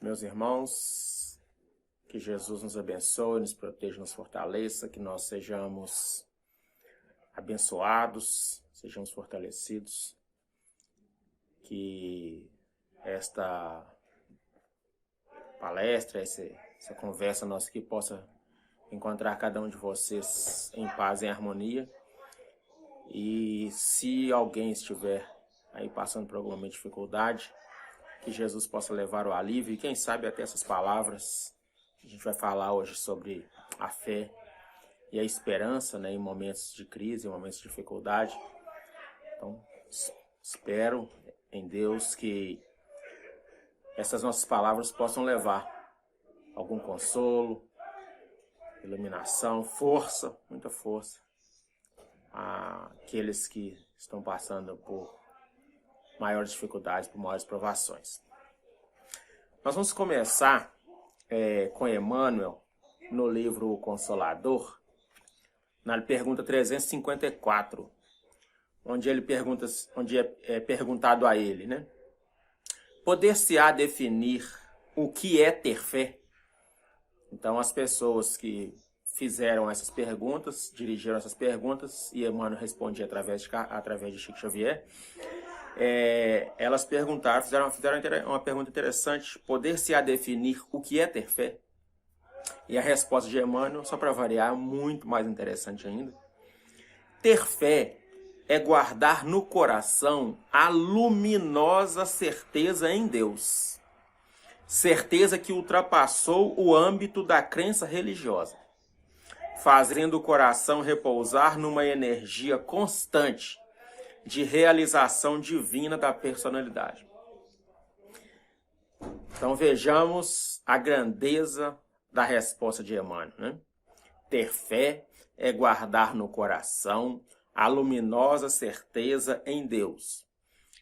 Meus irmãos, que Jesus nos abençoe, nos proteja, nos fortaleça, que nós sejamos abençoados, sejamos fortalecidos, que esta palestra, essa conversa nossa aqui possa encontrar cada um de vocês em paz e em harmonia. E se alguém estiver aí passando por alguma dificuldade, que Jesus possa levar o alívio e quem sabe até essas palavras. A gente vai falar hoje sobre a fé e a esperança, né, em momentos de crise, em momentos de dificuldade. Então, espero em Deus que essas nossas palavras possam levar algum consolo, iluminação, força, muita força àqueles que estão passando por maiores dificuldades, por maiores provações. Nós vamos começar com Emmanuel no livro O Consolador, na pergunta 354, onde é perguntado a ele, né? Poder-se-á definir o que é ter fé? Então, as pessoas que fizeram essas perguntas, dirigiram essas perguntas, e Emmanuel respondia através de Chico Xavier, elas perguntaram, fizeram uma pergunta interessante: poder-se-á definir o que é ter fé? E a resposta de Emmanuel, só para variar, muito mais interessante ainda: ter fé é guardar no coração a luminosa certeza em Deus, certeza que ultrapassou o âmbito da crença religiosa, fazendo o coração repousar numa energia constante de realização divina da personalidade. Então vejamos a grandeza da resposta de Emmanuel, né? Ter fé é guardar no coração a luminosa certeza em Deus,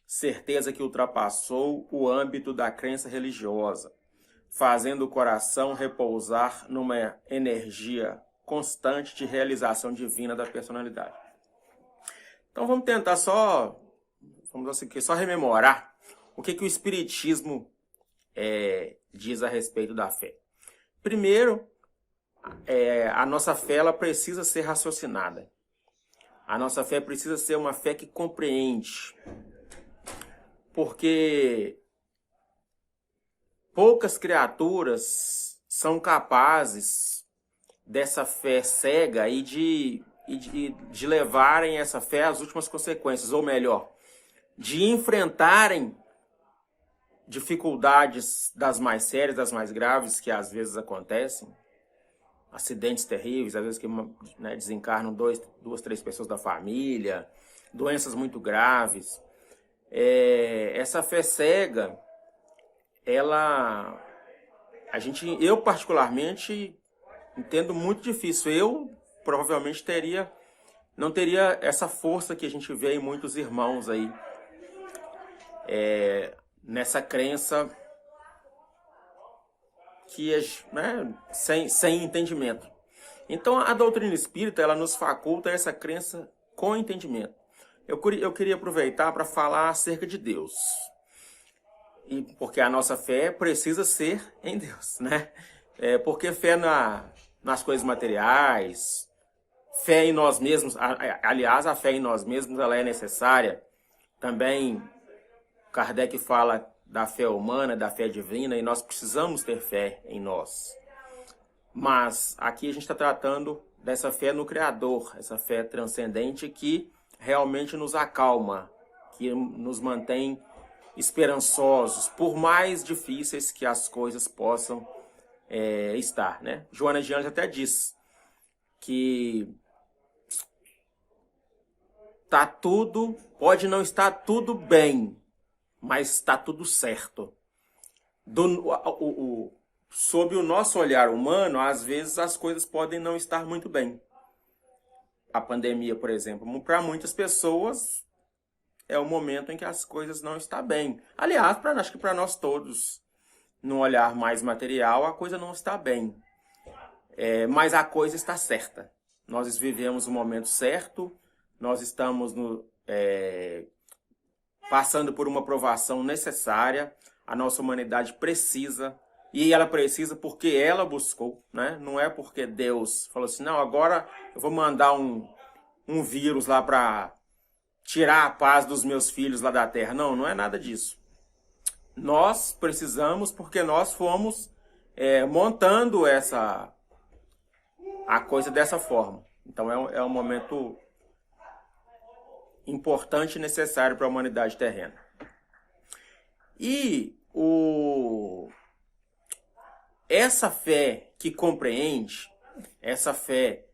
certeza que ultrapassou o âmbito da crença religiosa, fazendo o coração repousar numa energia constante de realização divina da personalidade. Então vamos tentar só rememorar o que o Espiritismo diz a respeito da fé. Primeiro, a nossa fé ela precisa ser raciocinada. A nossa fé precisa ser uma fé que compreende. Porque poucas criaturas são capazes dessa fé cega e de levarem essa fé às últimas consequências, ou melhor, de enfrentarem dificuldades das mais sérias, das mais graves, que às vezes acontecem, acidentes terríveis, às vezes que desencarnam duas, três pessoas da família, doenças muito graves. Essa fé cega, eu particularmente entendo muito difícil. Eu provavelmente não teria essa força que a gente vê em muitos irmãos aí, nessa crença que sem entendimento. Então a doutrina espírita ela nos faculta essa crença com entendimento. Eu queria aproveitar para falar acerca de Deus. Porque a nossa fé precisa ser em Deus, né? Porque fé nas coisas materiais, fé em nós mesmos, aliás, a fé em nós mesmos ela é necessária. Também Kardec fala da fé humana, da fé divina, e nós precisamos ter fé em nós. Mas aqui a gente está tratando dessa fé no Criador, essa fé transcendente que realmente nos acalma, que nos mantém esperançosos, por mais difíceis que as coisas possam estar, né? Joana de Ângeles até diz que pode não estar tudo bem, mas está tudo certo. Sob o nosso olhar humano, às vezes as coisas podem não estar muito bem. A pandemia, por exemplo, para muitas pessoas é o momento em que as coisas não estão bem. Aliás, acho que para nós todos, num olhar mais material, a coisa não está bem. Mas a coisa está certa. Nós vivemos o momento certo, nós estamos passando por uma provação necessária, a nossa humanidade precisa E ela precisa porque ela buscou, né? Não é porque Deus falou assim, não, agora eu vou mandar um vírus lá para tirar a paz dos meus filhos lá da terra. Não, não é nada disso. Nós precisamos porque nós fomos montando a coisa dessa forma. Então é um momento importante e necessário para a humanidade terrena. E essa fé que compreende, essa fé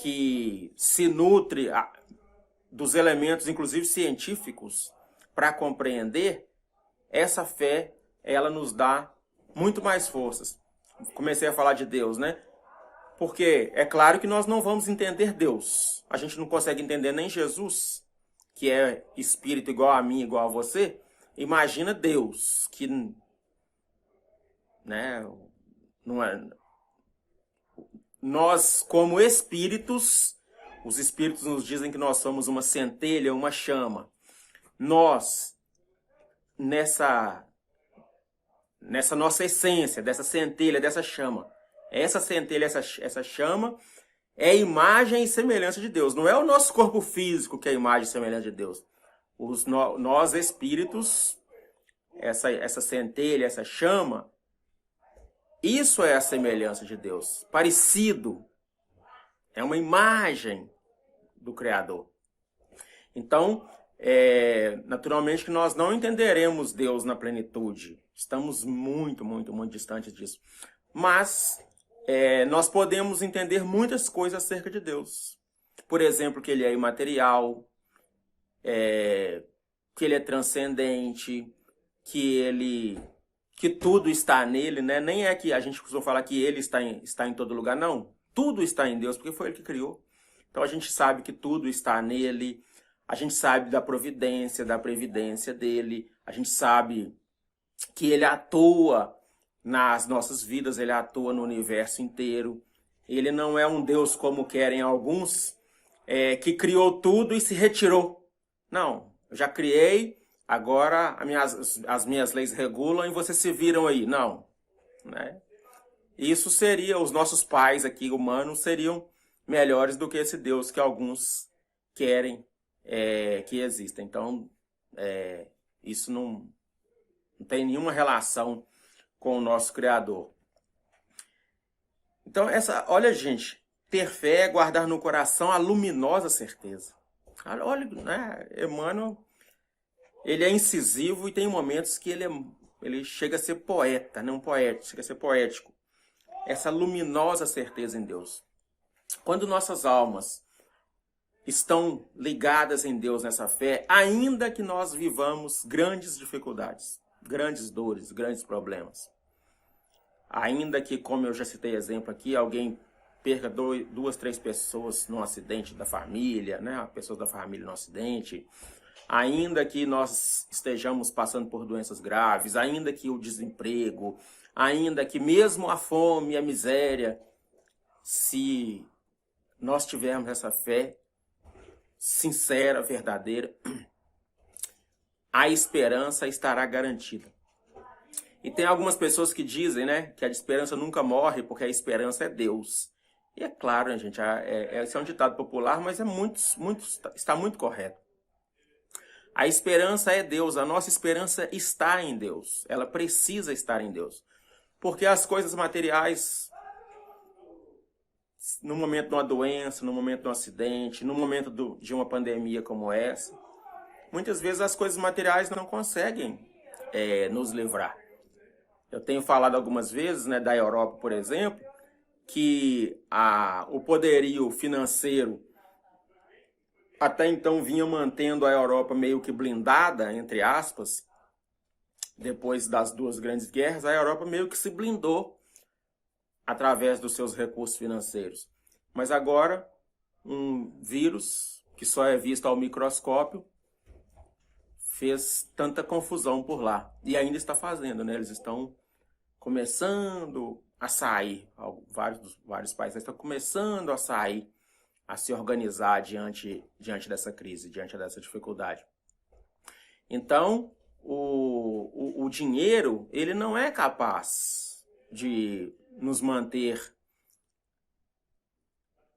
que se nutre dos elementos, inclusive científicos, para compreender, essa fé, ela nos dá muito mais forças. Comecei a falar de Deus, né? Porque é claro que nós não vamos entender Deus. A gente não consegue entender nem Jesus, que é espírito igual a mim, igual a você. Imagina Deus, que, né, não é... Nós, como espíritos, os espíritos nos dizem que nós somos uma centelha, uma chama. Nós, nessa nossa essência, dessa centelha, dessa chama, essa centelha, essa chama, é imagem e semelhança de Deus. Não é o nosso corpo físico que é imagem e semelhança de Deus. Nós espíritos, essa centelha, essa chama, isso é a semelhança de Deus. Parecido. É uma imagem do Criador. Então, naturalmente que nós não entenderemos Deus na plenitude. Estamos muito, muito, muito distantes disso. Mas nós podemos entender muitas coisas acerca de Deus. Por exemplo, que Ele é imaterial, que Ele é transcendente, que tudo está nele, né? Nem é que a gente costuma falar que Ele está em todo lugar, não. Tudo está em Deus, porque foi Ele que criou. Então a gente sabe que tudo está nele, a gente sabe da providência, da previdência dele, a gente sabe que Ele atua nas nossas vidas, Ele atua no universo inteiro. Ele não é um Deus como querem alguns, que criou tudo e se retirou. Não, eu já criei, agora as minhas leis regulam e vocês se viram aí. Não, né? Isso seria, os nossos pais aqui humanos seriam melhores do que esse Deus que alguns querem que exista. Então, isso não tem nenhuma relação com o nosso Criador. Então, olha, gente, ter fé é guardar no coração a luminosa certeza. Olha, né, Emmanuel, ele é incisivo e tem momentos que ele chega a ser poeta, não poético, chega a ser poético. Essa luminosa certeza em Deus. Quando nossas almas estão ligadas em Deus nessa fé, ainda que nós vivamos grandes dificuldades, grandes dores, grandes problemas. Ainda que, como eu já citei exemplo aqui, alguém perca 2, 3 pessoas num acidente da família, né? Pessoas da família no acidente. Ainda que nós estejamos passando por doenças graves, ainda que o desemprego, ainda que mesmo a fome e a miséria, se nós tivermos essa fé sincera, verdadeira, a esperança estará garantida. E tem algumas pessoas que dizem, né, que a esperança nunca morre porque a esperança é Deus. E é claro, né, gente, esse é um ditado popular, mas está muito correto. A esperança é Deus, a nossa esperança está em Deus. Ela precisa estar em Deus. Porque as coisas materiais, no momento de uma doença, no momento de um acidente, no momento de uma pandemia como essa, muitas vezes as coisas materiais não conseguem nos livrar. Eu tenho falado algumas vezes, né, da Europa, por exemplo, que o poderio financeiro até então vinha mantendo a Europa meio que blindada, entre aspas. Depois das 2 grandes guerras, a Europa meio que se blindou através dos seus recursos financeiros. Mas agora, um vírus que só é visto ao microscópio fez tanta confusão por lá. E ainda está fazendo, né? Eles estão começando a sair. Vários países estão começando a sair, a se organizar diante dessa crise, diante dessa dificuldade. Então, o dinheiro, ele não é capaz de nos manter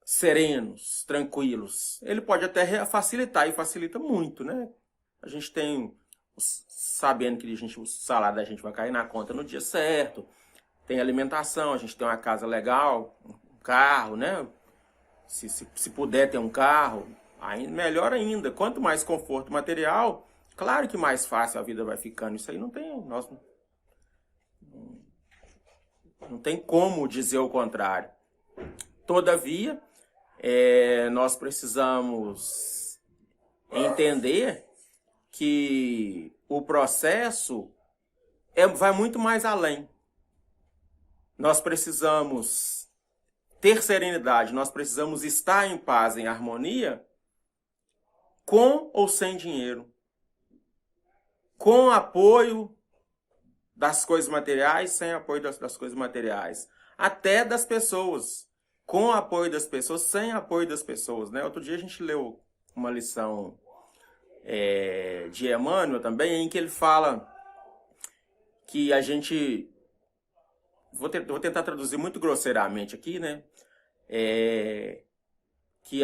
serenos, tranquilos. Ele pode até facilitar, e facilita muito, né? A gente tem, sabendo que o salário da gente vai cair na conta no dia certo, tem alimentação, a gente tem uma casa legal, um carro, né? Se puder ter um carro, aí melhor ainda. Quanto mais conforto material, claro que mais fácil a vida vai ficando. Isso aí não tem como dizer o contrário. Todavia, nós precisamos entender que o processo vai muito mais além. Nós precisamos ter serenidade, nós precisamos estar em paz, em harmonia, com ou sem dinheiro, com apoio das coisas materiais, sem apoio das coisas materiais, até das pessoas, com apoio das pessoas, sem apoio das pessoas, né? Outro dia a gente leu uma lição de Emmanuel também, em que ele fala que a gente... Vou tentar traduzir muito grosseiramente aqui, né? Que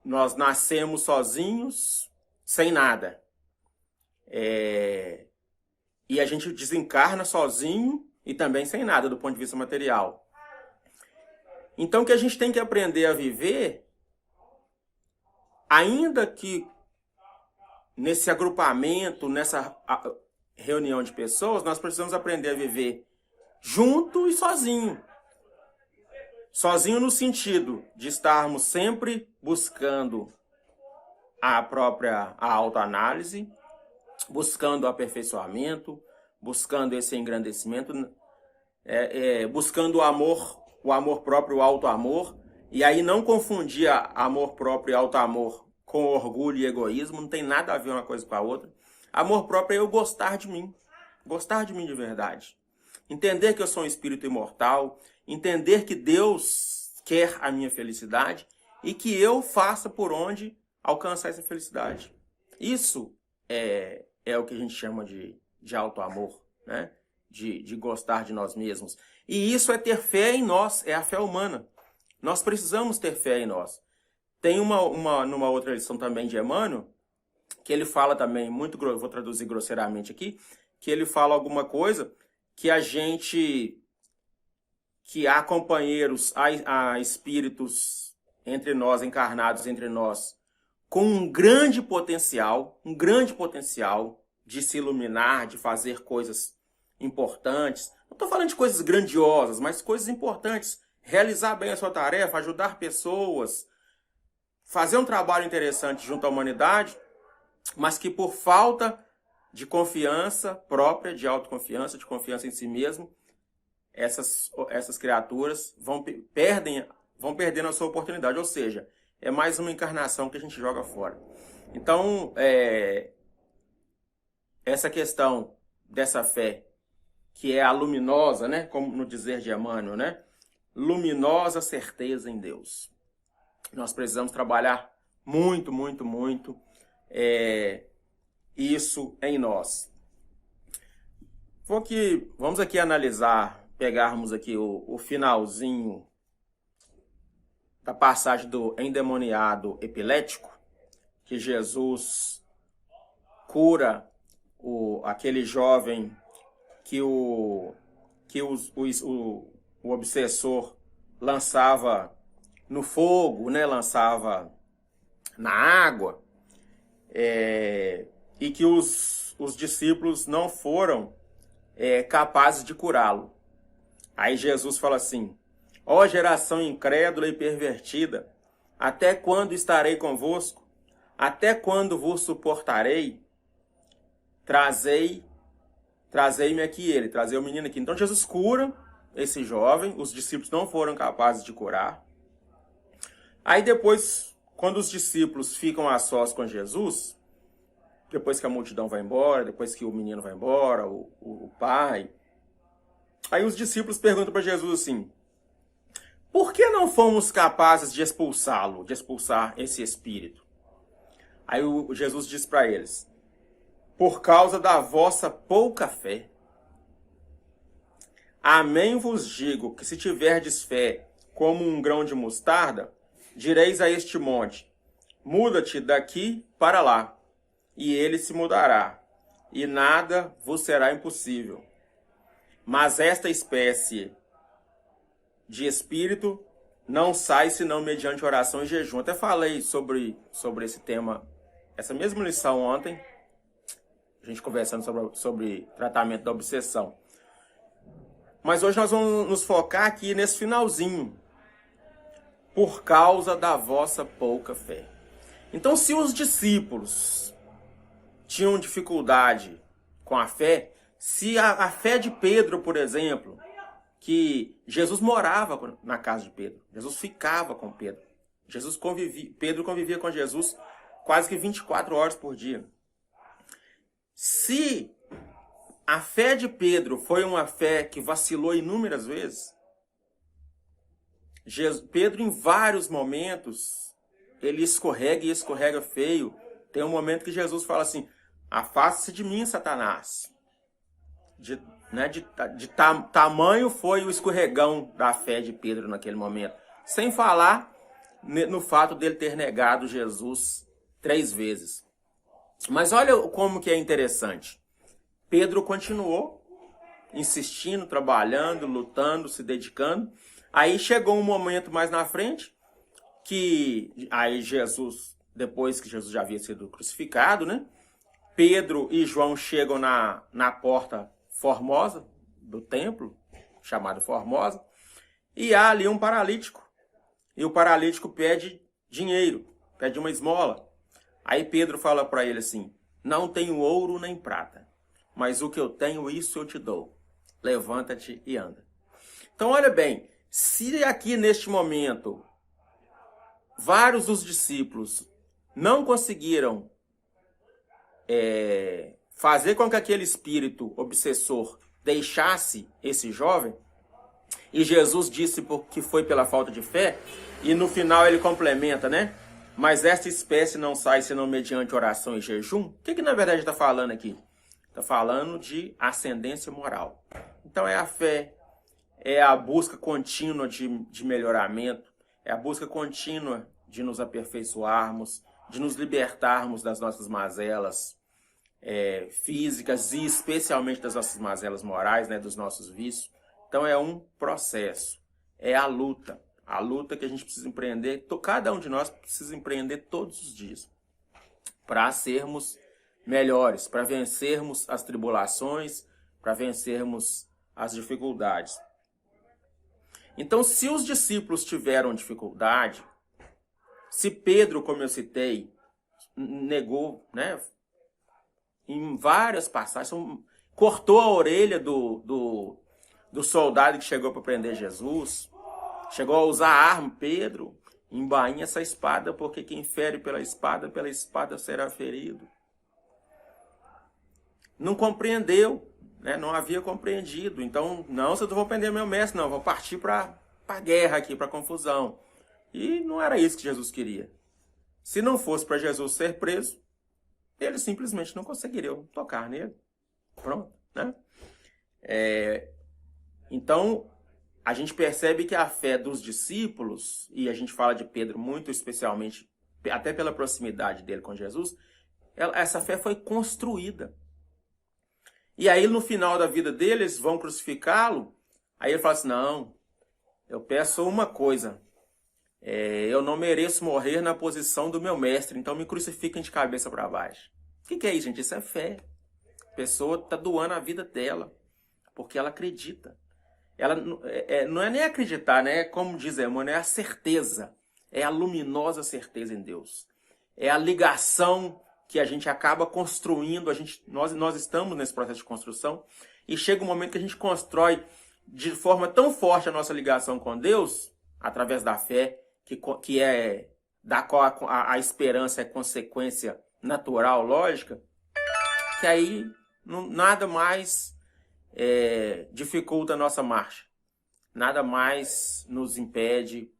nós nascemos sozinhos, sem nada. E a gente desencarna sozinho e também sem nada do ponto de vista material. Então, que a gente tem que aprender a viver, ainda que nesse agrupamento, nessa reunião de pessoas, nós precisamos aprender a viver junto e sozinho. Sozinho no sentido de estarmos sempre buscando a autoanálise, buscando o aperfeiçoamento, buscando esse engrandecimento, buscando o amor próprio, o auto-amor, e aí não confundir amor próprio e auto-amor com orgulho e egoísmo, não tem nada a ver uma coisa com a outra. Amor próprio é eu gostar de mim de verdade. Entender que eu sou um espírito imortal, entender que Deus quer a minha felicidade e que eu faça por onde alcançar essa felicidade. Isso é o que a gente chama de auto-amor, né? De gostar de nós mesmos. E isso é ter fé em nós, é a fé humana. Nós precisamos ter fé em nós. Tem numa outra lição também de Emmanuel, que ele fala também, vou traduzir grosseiramente aqui, que ele fala alguma coisa que que há companheiros, há espíritos entre nós, encarnados entre nós, com um grande potencial de se iluminar, de fazer coisas importantes. Não estou falando de coisas grandiosas, mas coisas importantes. Realizar bem a sua tarefa, ajudar pessoas, fazer um trabalho interessante junto à humanidade, mas que por falta de confiança própria, de autoconfiança, de confiança em si mesmo, essas criaturas vão perdendo a sua oportunidade. Ou seja, é mais uma encarnação que a gente joga fora. Então, essa questão dessa fé, que é a luminosa, né? Como no dizer de Emmanuel, né? Luminosa certeza em Deus. Nós precisamos trabalhar muito, muito, muito isso em nós. Vamos aqui analisar, pegarmos aqui o finalzinho da passagem do endemoniado epilético, que Jesus cura aquele jovem que o obsessor lançava no fogo, né? Lançava na água, e que os discípulos não foram capazes de curá-lo. Aí Jesus fala assim: ó geração incrédula e pervertida, até quando estarei convosco? Até quando vos suportarei? Trazei-me aqui trazei o menino aqui. Então Jesus cura esse jovem, os discípulos não foram capazes de curar. Aí depois, quando os discípulos ficam a sós com Jesus, depois que a multidão vai embora, depois que o menino vai embora, o pai, aí os discípulos perguntam para Jesus assim: por que não fomos capazes de expulsá-lo, de expulsar esse espírito? Aí Jesus diz para eles: por causa da vossa pouca fé. Amém vos digo que se tiverdes fé como um grão de mostarda, direis a este monte, muda-te daqui para lá, e ele se mudará, e nada vos será impossível. Mas esta espécie de espírito não sai senão mediante oração e jejum. Até falei sobre esse tema, essa mesma lição ontem, a gente conversando sobre tratamento da obsessão. Mas hoje nós vamos nos focar aqui nesse finalzinho. Por causa da vossa pouca fé. Então, se os discípulos tinham dificuldade com a fé, se a fé de Pedro, por exemplo, que Jesus morava na casa de Pedro, Jesus ficava com Pedro, Pedro convivia com Jesus quase que 24 horas por dia. Se a fé de Pedro foi uma fé que vacilou inúmeras vezes, Pedro, em vários momentos, ele escorrega e escorrega feio. Tem um momento que Jesus fala assim, afasta-se de mim, Satanás. Tamanho foi o escorregão da fé de Pedro naquele momento. Sem falar no fato dele ter negado Jesus 3 vezes. Mas olha como que é interessante. Pedro continuou insistindo, trabalhando, lutando, se dedicando. Aí chegou um momento mais na frente, que aí Jesus, depois que Jesus já havia sido crucificado, né? Pedro e João chegam na porta formosa do templo, chamado Formosa, e há ali um paralítico. E o paralítico pede dinheiro, pede uma esmola. Aí Pedro fala para ele assim, não tenho ouro nem prata, mas o que eu tenho, isso eu te dou. Levanta-te e anda. Então olha bem, se aqui neste momento vários dos discípulos não conseguiram fazer com que aquele espírito obsessor deixasse esse jovem, e Jesus disse que foi pela falta de fé, e no final ele complementa, né? Mas esta espécie não sai senão mediante oração e jejum. O que na verdade está falando aqui? Está falando de ascendência moral. Então é a fé, é a busca contínua de melhoramento, é a busca contínua de nos aperfeiçoarmos, de nos libertarmos das nossas mazelas físicas e especialmente das nossas mazelas morais, né, dos nossos vícios. Então é um processo, é a luta que a gente precisa empreender, cada um de nós precisa empreender todos os dias para sermos melhores, para vencermos as tribulações, para vencermos as dificuldades. Então, se os discípulos tiveram dificuldade, se Pedro, como eu citei, negou, né, em várias passagens, cortou a orelha do soldado que chegou para prender Jesus, chegou a usar a arma, Pedro, embainha essa espada, porque quem fere pela espada será ferido. Não compreendeu, né? Não havia compreendido. Então, não, eu não vou prender meu mestre, não, vou partir para a guerra aqui, para a confusão. E não era isso que Jesus queria. Se não fosse para Jesus ser preso, eles simplesmente não conseguiriam tocar nele. Pronto, né? Então, a gente percebe que a fé dos discípulos, e a gente fala de Pedro muito especialmente, até pela proximidade dele com Jesus, essa fé foi construída. E aí, no final da vida dele, eles vão crucificá-lo. Aí ele fala assim, não, eu peço uma coisa. Eu não mereço morrer na posição do meu mestre, então me crucifiquem de cabeça para baixo. O que é isso, gente? Isso é fé. A pessoa está doando a vida dela, porque ela acredita. Ela não é nem acreditar, né? Como diz Emmanuel, é a certeza. É a luminosa certeza em Deus. É a ligação que a gente acaba construindo, nós estamos nesse processo de construção, e chega um momento que a gente constrói de forma tão forte a nossa ligação com Deus, através da fé, que é da qual a esperança é consequência natural, lógica, que aí nada mais dificulta a nossa marcha, nada mais nos impede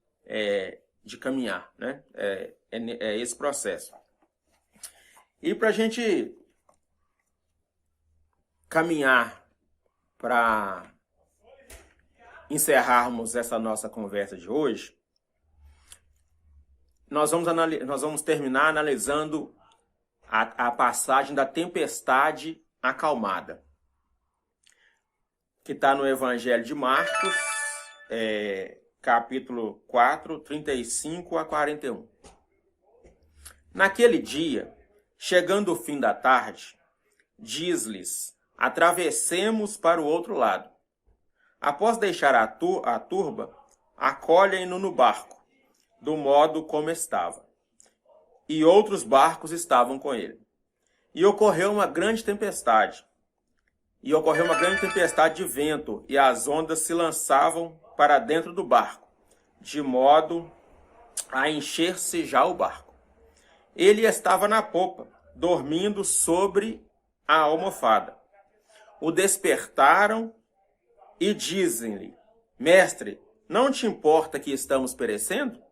de caminhar, né? É esse processo. E para a gente caminhar para encerrarmos essa nossa conversa de hoje, nós vamos terminar analisando a passagem da tempestade acalmada, que está no Evangelho de Marcos, capítulo 4, 35 a 41. Naquele dia, chegando o fim da tarde, diz-lhes: atravessemos para o outro lado. Após deixar a turba, acolhem-no no barco, do modo como estava. E outros barcos estavam com ele. E ocorreu uma grande tempestade de vento, e as ondas se lançavam para dentro do barco, de modo a encher-se já o barco. Ele estava na popa, dormindo sobre a almofada. O despertaram e dizem-lhe: Mestre, não te importa que estamos perecendo?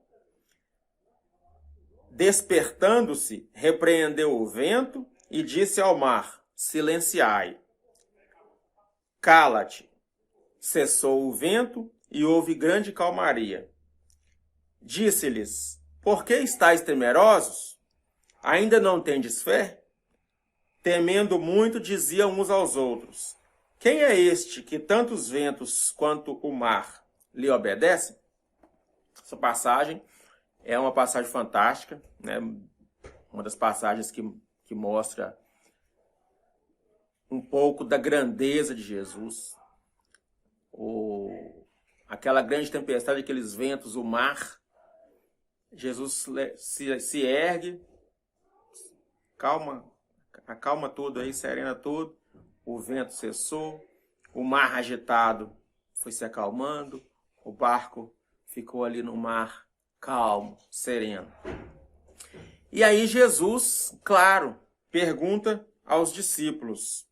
Despertando-se, repreendeu o vento e disse ao mar: silenciai. Cala-te. Cessou o vento e houve grande calmaria. Disse-lhes: por que estáis temerosos? Ainda não tendes fé? Temendo muito, diziam uns aos outros: quem é este que tanto os ventos quanto o mar lhe obedecem? Essa passagem é uma passagem fantástica, né? Uma das passagens que mostra um pouco da grandeza de Jesus. Aquela grande tempestade, aqueles ventos, o mar. Jesus se ergue, acalma tudo aí, serena tudo. O vento cessou, o mar agitado foi se acalmando, o barco ficou ali no mar calmo, sereno. E aí Jesus, claro, pergunta aos discípulos: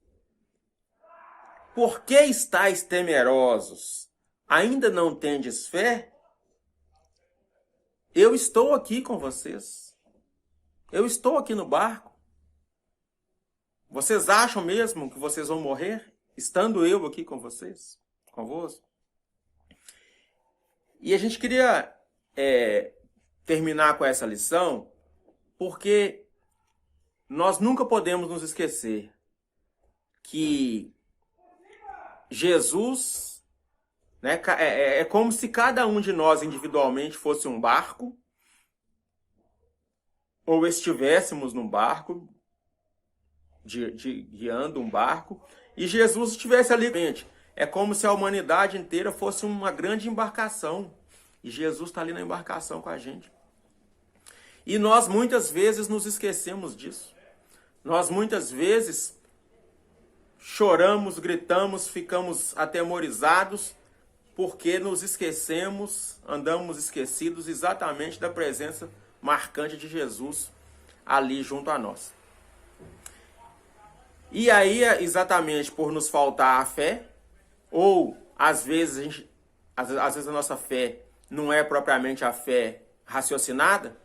por que estáis temerosos? Ainda não tendes fé? Eu estou aqui com vocês. Eu estou aqui no barco. Vocês acham mesmo que vocês vão morrer estando eu aqui com vocês, convosco? E a gente queria terminar com essa lição, porque nós nunca podemos nos esquecer que Jesus, né, é como se cada um de nós individualmente fosse um barco, ou estivéssemos num barco, guiando um barco, e Jesus estivesse ali dentro. É como se a humanidade inteira fosse uma grande embarcação, e Jesus está ali na embarcação com a gente. E nós muitas vezes nos esquecemos disso. Nós muitas vezes choramos, gritamos, ficamos atemorizados, porque nos esquecemos, andamos esquecidos exatamente da presença marcante de Jesus ali junto a nós. E aí, exatamente por nos faltar a fé, ou às vezes a nossa fé não é propriamente a fé raciocinada,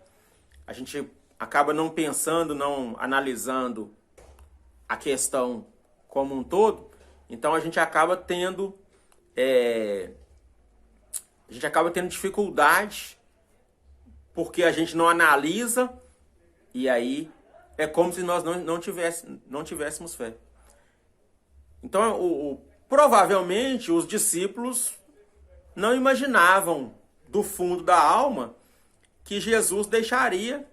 a gente acaba não pensando, não analisando a questão como um todo, então a gente acaba tendo dificuldade, porque a gente não analisa, e aí é como se nós não tivéssemos fé. Então, provavelmente, os discípulos não imaginavam do fundo da alma que Jesus deixaria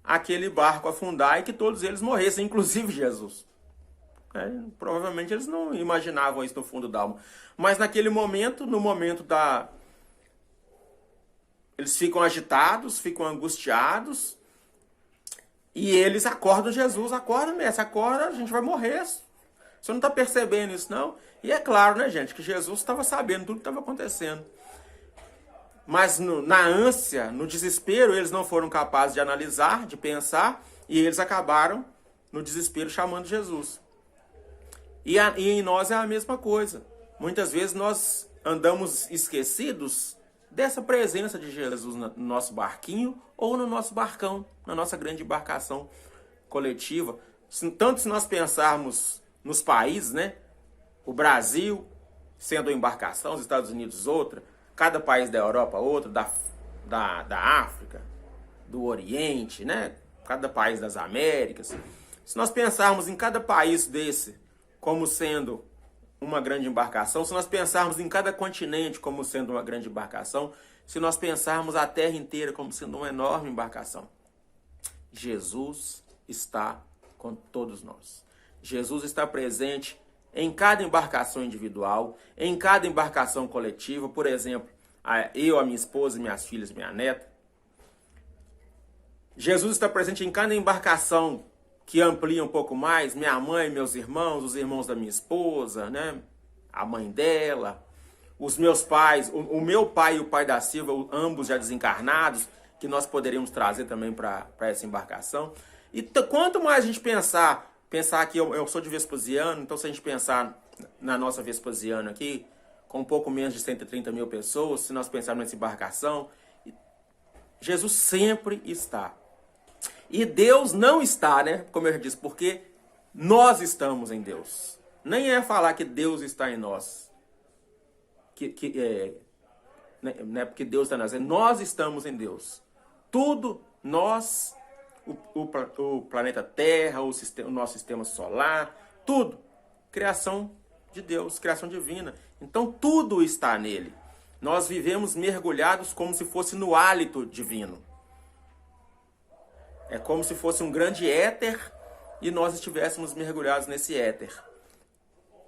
aquele barco afundar e que todos eles morressem, inclusive Jesus. Provavelmente eles não imaginavam isso no fundo da alma. Mas naquele momento, eles ficam agitados, ficam angustiados, e eles acordam Jesus: acorda, mestre, acorda, a gente vai morrer. Você não está percebendo isso, não? E é claro, né, gente, que Jesus estava sabendo tudo que estava acontecendo. Mas na ânsia, no desespero, eles não foram capazes de analisar, de pensar, e eles acabaram, no desespero, chamando Jesus. E em nós é a mesma coisa. Muitas vezes nós andamos esquecidos dessa presença de Jesus no nosso barquinho ou no nosso barcão, na nossa grande embarcação coletiva. Tanto se nós pensarmos nos países, né? O Brasil, sendo uma embarcação, os Estados Unidos outra, cada país da Europa outro, da África, do Oriente, né? Cada país das Américas. Se nós pensarmos em cada país desse como sendo uma grande embarcação, se nós pensarmos em cada continente como sendo uma grande embarcação, se nós pensarmos a terra inteira como sendo uma enorme embarcação, Jesus está com todos nós. Jesus está presente em cada embarcação individual, em cada embarcação coletiva. Por exemplo, eu, a minha esposa, minhas filhas, minha neta. Jesus está presente em cada embarcação que amplia um pouco mais, minha mãe, meus irmãos, os irmãos da minha esposa, né? A mãe dela, os meus pais, o meu pai e o pai da Silva, ambos já desencarnados, que nós poderíamos trazer também para essa embarcação. E quanto mais a gente pensar que eu sou de Vespasiano, então se a gente pensar na nossa Vespasiano aqui, com um pouco menos de 130 mil pessoas, se nós pensarmos nessa embarcação, Jesus sempre está. E Deus não está, né? Como eu já disse, porque nós estamos em Deus. Nem é falar que Deus está em nós. Não é porque Deus está em nós. Nós estamos em Deus. Tudo, nós, o planeta Terra, o nosso sistema solar, tudo. Criação de Deus, criação divina. Então tudo está nele. Nós vivemos mergulhados como se fosse no hálito divino. É como se fosse um grande éter e nós estivéssemos mergulhados nesse éter.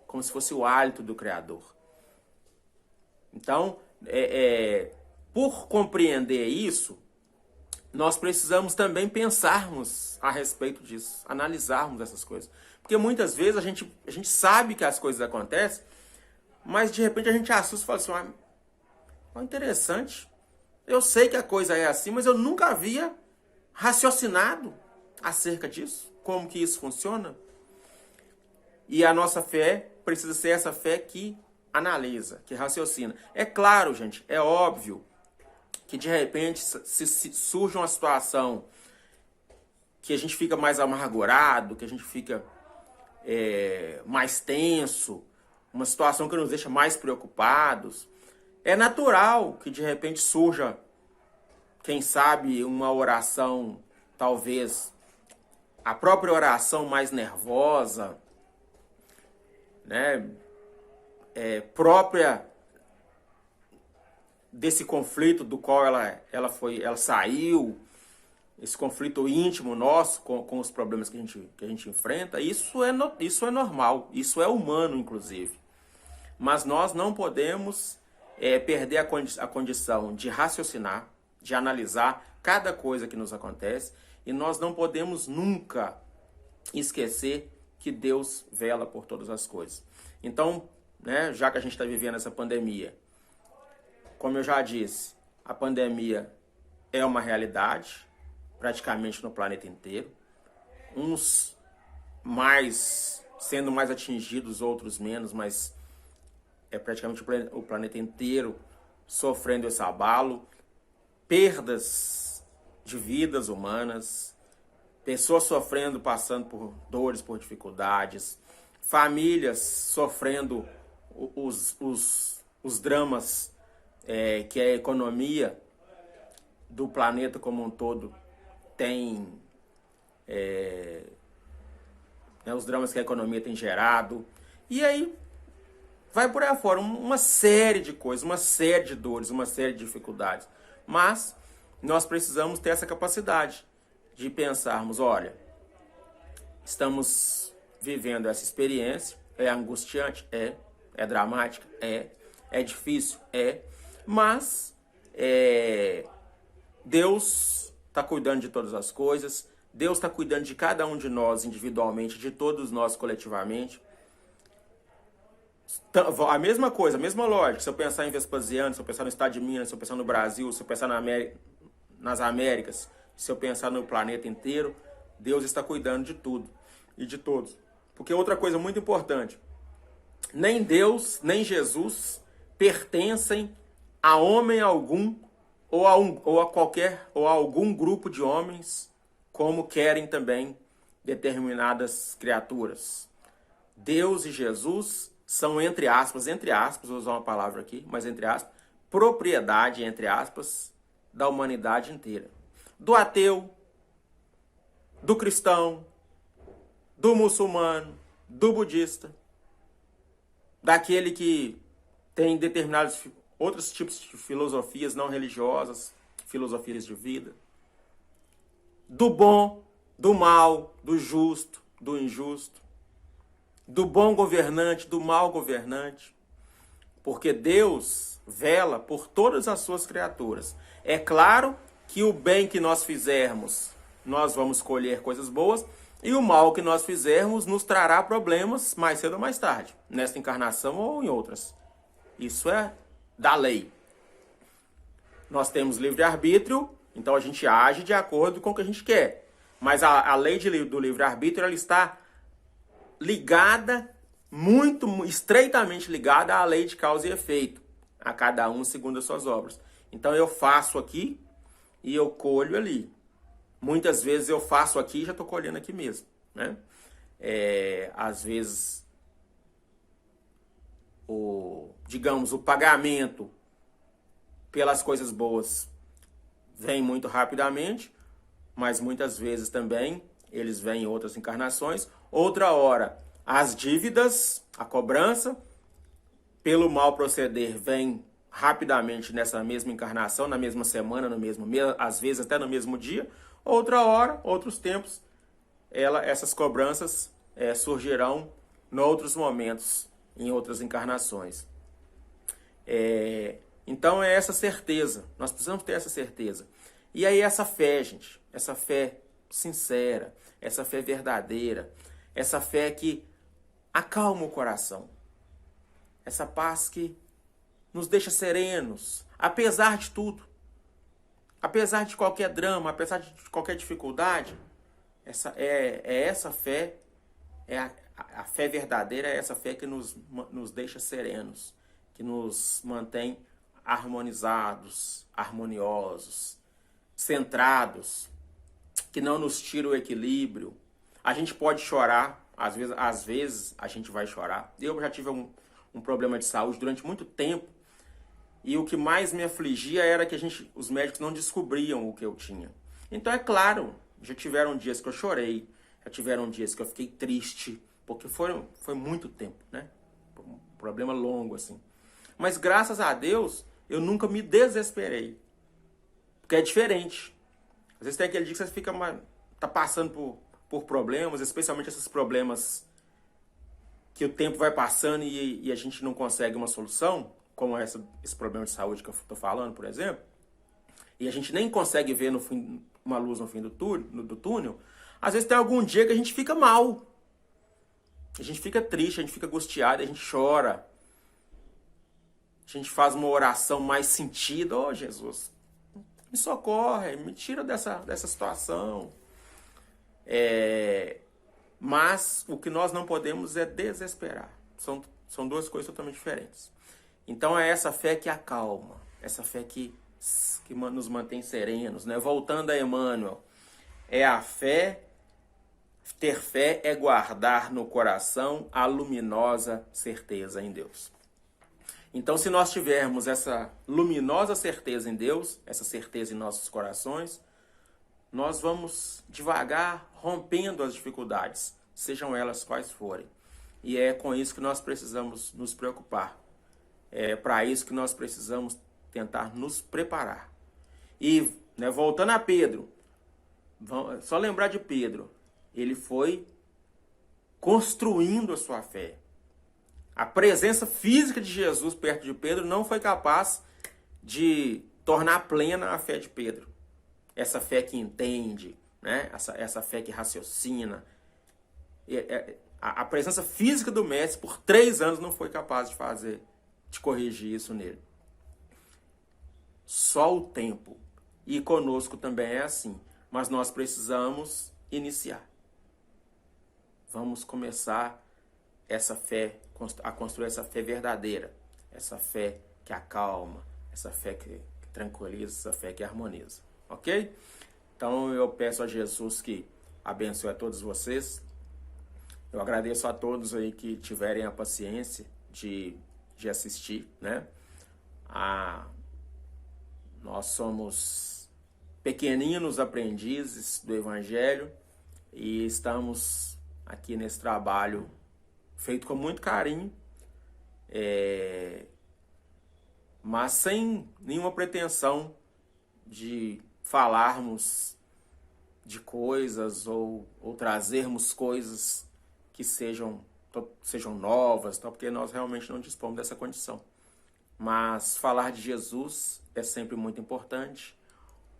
Como se fosse o hálito do Criador. Então, por compreender isso, nós precisamos também pensarmos a respeito disso, analisarmos essas coisas. Porque muitas vezes a gente sabe que as coisas acontecem, mas de repente a gente assusta e fala assim, interessante, eu sei que a coisa é assim, mas eu nunca havia raciocinado acerca disso, como que isso funciona. E a nossa fé precisa ser essa fé que analisa, que raciocina. É claro, gente, é óbvio que de repente se surge uma situação que a gente fica mais amargurado, que a gente fica mais tenso, uma situação que nos deixa mais preocupados, é natural que de repente surja, quem sabe, uma oração, talvez a própria oração mais nervosa, né? Própria desse conflito do qual ela saiu, esse conflito íntimo nosso com os problemas que a gente enfrenta. Isso é normal, isso é humano, inclusive. Mas nós não podemos perder a condição de raciocinar, de analisar cada coisa que nos acontece, e nós não podemos nunca esquecer que Deus vela por todas as coisas. Então, né, já que a gente está vivendo essa pandemia, como eu já disse, a pandemia é uma realidade, praticamente no planeta inteiro. Uns sendo mais atingidos, outros menos, mas é praticamente o planeta inteiro sofrendo esse abalo. Perdas de vidas humanas, pessoas sofrendo, passando por dores, por dificuldades, famílias sofrendo os dramas que a economia do planeta como um todo tem, os dramas que a economia tem gerado. E aí vai por aí fora uma série de coisas, uma série de dores, uma série de dificuldades. Mas nós precisamos ter essa capacidade de pensarmos, olha, estamos vivendo essa experiência, é angustiante, é dramática, é difícil, mas Deus está cuidando de todas as coisas, Deus está cuidando de cada um de nós individualmente, de todos nós coletivamente. A mesma coisa, a mesma lógica, se eu pensar em Vespasiano, se eu pensar no estado de Minas, se eu pensar no Brasil, se eu pensar nas Américas, se eu pensar no planeta inteiro, Deus está cuidando de tudo e de todos. Porque outra coisa muito importante, nem Deus, nem Jesus pertencem a homem algum ou a algum grupo de homens, como querem também determinadas criaturas. Deus e Jesus são, entre aspas, vou usar uma palavra aqui, mas entre aspas, propriedade, entre aspas, da humanidade inteira. Do ateu, do cristão, do muçulmano, do budista, daquele que tem determinados outros tipos de filosofias não religiosas, filosofias de vida, do bom, do mal, do justo, do injusto, do bom governante, do mau governante, porque Deus vela por todas as suas criaturas. É claro que o bem que nós fizermos, nós vamos colher coisas boas, e o mal que nós fizermos nos trará problemas mais cedo ou mais tarde, nesta encarnação ou em outras. Isso é da lei. Nós temos livre-arbítrio, então a gente age de acordo com o que a gente quer. Mas a lei do livre-arbítrio, ela está ligada, muito estreitamente ligada à lei de causa e efeito, a cada um segundo as suas obras. Então eu faço aqui e eu colho ali. Muitas vezes eu faço aqui e já estou colhendo aqui mesmo, né? Às vezes, digamos, o pagamento pelas coisas boas vem muito rapidamente, mas muitas vezes também eles vêm em outras encarnações. Outra hora, as dívidas, a cobrança pelo mal proceder vem rapidamente nessa mesma encarnação, na mesma semana, no mesmo mês, às vezes até no mesmo dia. Outra hora, outros tempos, essas cobranças surgirão em outros momentos, em outras encarnações. Então é essa certeza, nós precisamos ter essa certeza. E aí essa fé, gente, essa fé sincera, essa fé verdadeira, essa fé que acalma o coração, essa paz que nos deixa serenos, apesar de tudo. Apesar de qualquer drama, apesar de qualquer dificuldade, essa fé, a fé verdadeira é essa fé que nos deixa serenos, que nos mantém harmonizados, harmoniosos, centrados, que não nos tira o equilíbrio. A gente pode chorar, às vezes a gente vai chorar. Eu já tive um problema de saúde durante muito tempo, e o que mais me afligia era que os médicos não descobriam o que eu tinha. Então, é claro, já tiveram dias que eu chorei, já tiveram dias que eu fiquei triste, porque foi muito tempo, né? Um problema longo, assim. Mas, graças a Deus, eu nunca me desesperei. Porque é diferente. Às vezes tem aquele dia que você tá passando por problemas, especialmente esses problemas que o tempo vai passando e a gente não consegue uma solução, como esse problema de saúde que eu estou falando, por exemplo, e a gente nem consegue ver uma luz no fim do túnel, às vezes tem algum dia que a gente fica mal. A gente fica triste, a gente fica angustiado, a gente chora. A gente faz uma oração mais sentida. Oh, Jesus, me socorre, me tira dessa situação. Mas o que nós não podemos é desesperar. São duas coisas totalmente diferentes. Então é essa fé que acalma, essa fé que nos mantém serenos, né? Voltando a Emmanuel, ter fé é guardar no coração a luminosa certeza em Deus. Então, se nós tivermos essa luminosa certeza em Deus, essa certeza em nossos corações, nós vamos devagar rompendo as dificuldades, sejam elas quais forem. E é com isso que nós precisamos nos preocupar. É para isso que nós precisamos tentar nos preparar. E, né, voltando a Pedro, só lembrar de Pedro, ele foi construindo a sua fé. A presença física de Jesus perto de Pedro não foi capaz de tornar plena a fé de Pedro. Essa fé que entende, né? Essa fé que raciocina. A presença física do Mestre por 3 anos não foi capaz de corrigir isso nele. Só o tempo. E conosco também é assim. Mas nós precisamos iniciar. Vamos começar a construir essa fé verdadeira. Essa fé que acalma. Essa fé que tranquiliza. Essa fé que harmoniza. Ok? Então eu peço a Jesus que abençoe a todos vocês. Eu agradeço a todos aí que tiverem a paciência de assistir, né? Nós somos pequeninos aprendizes do Evangelho e estamos aqui nesse trabalho feito com muito carinho, mas sem nenhuma pretensão de falarmos de coisas ou trazermos coisas que sejam novas, porque nós realmente não dispomos dessa condição. Mas falar de Jesus é sempre muito importante.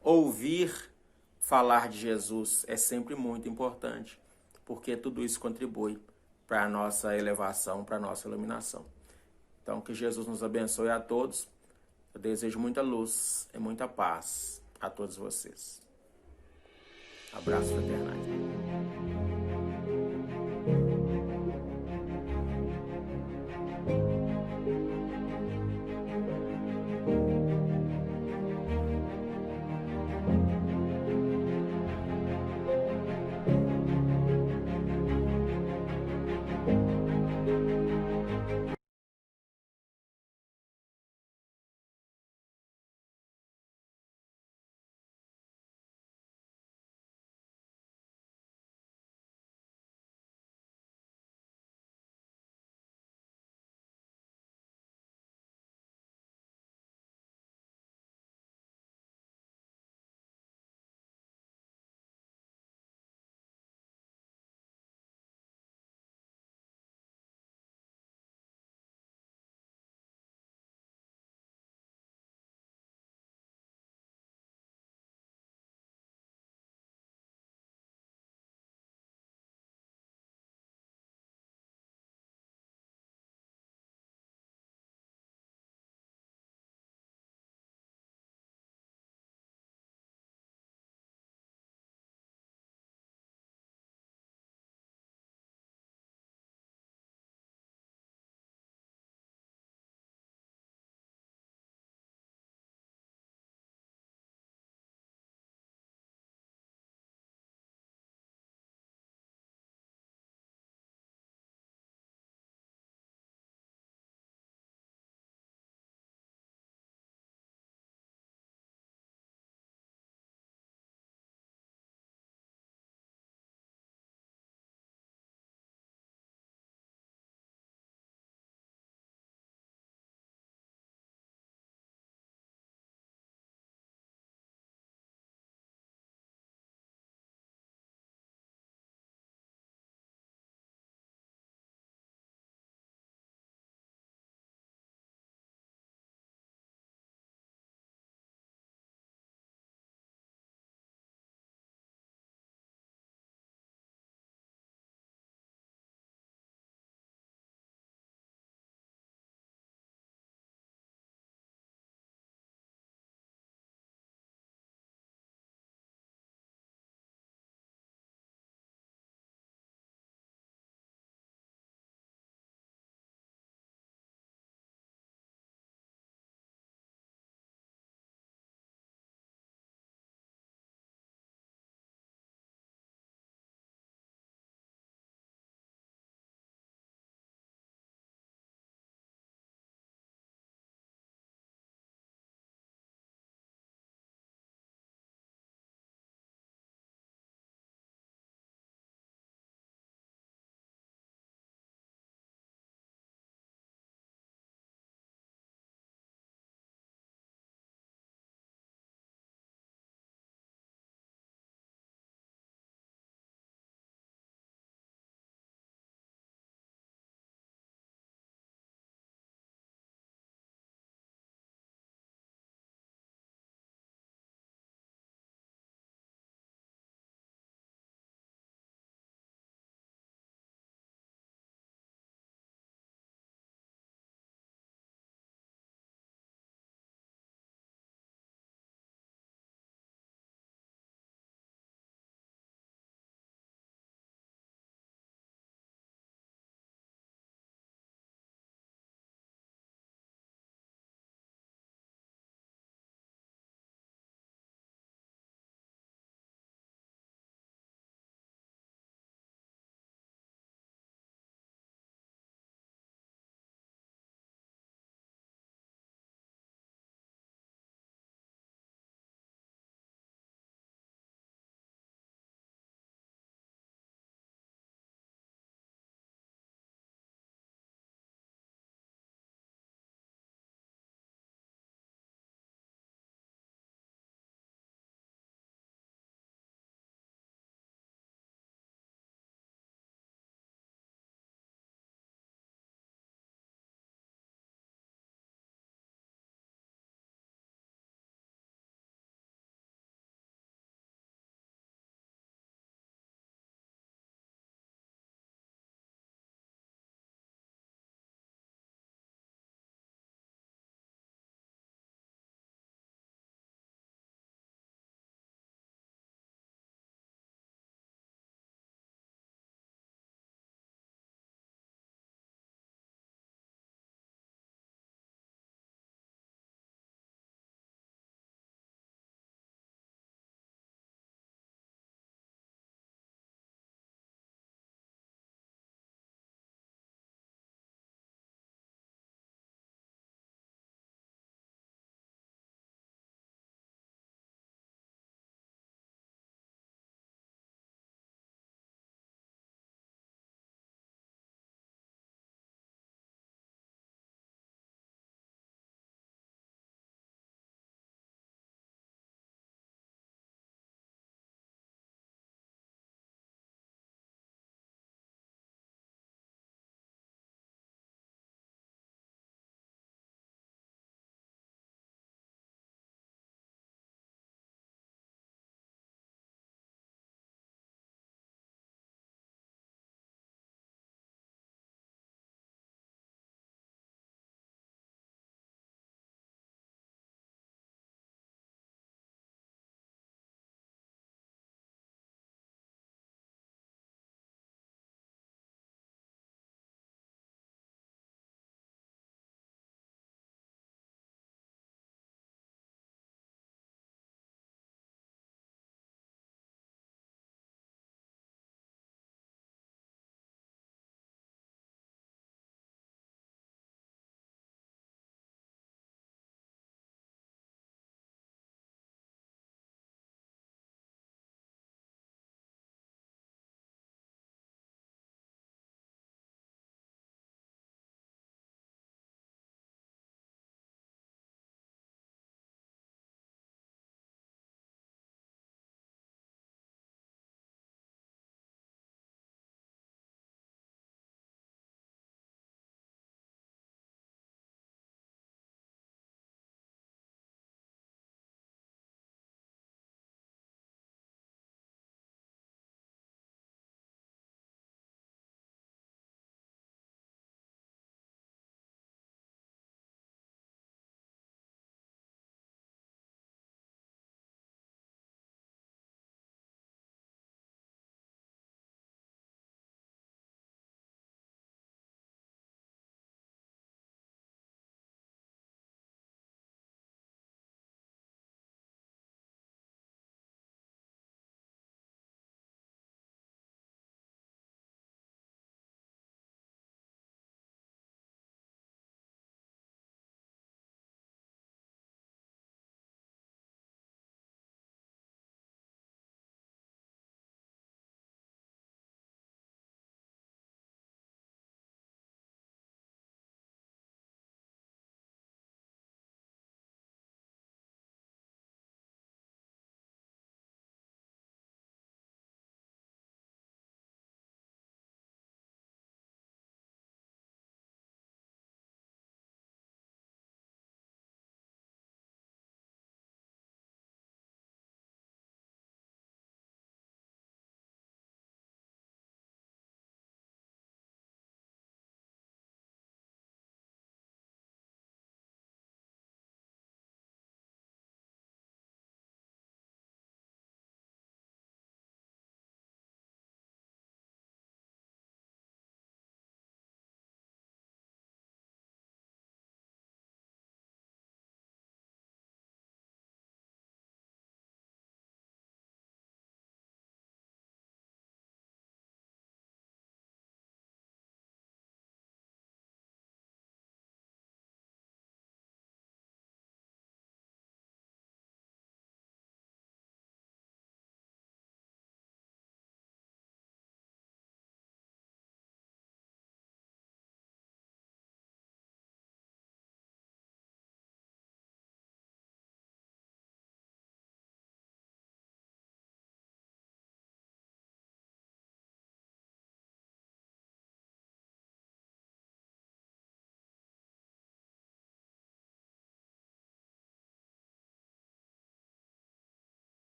Ouvir falar de Jesus é sempre muito importante, porque tudo isso contribui para a nossa elevação, para a nossa iluminação. Então, que Jesus nos abençoe a todos. Eu desejo muita luz e muita paz a todos vocês. Abraço fraternal.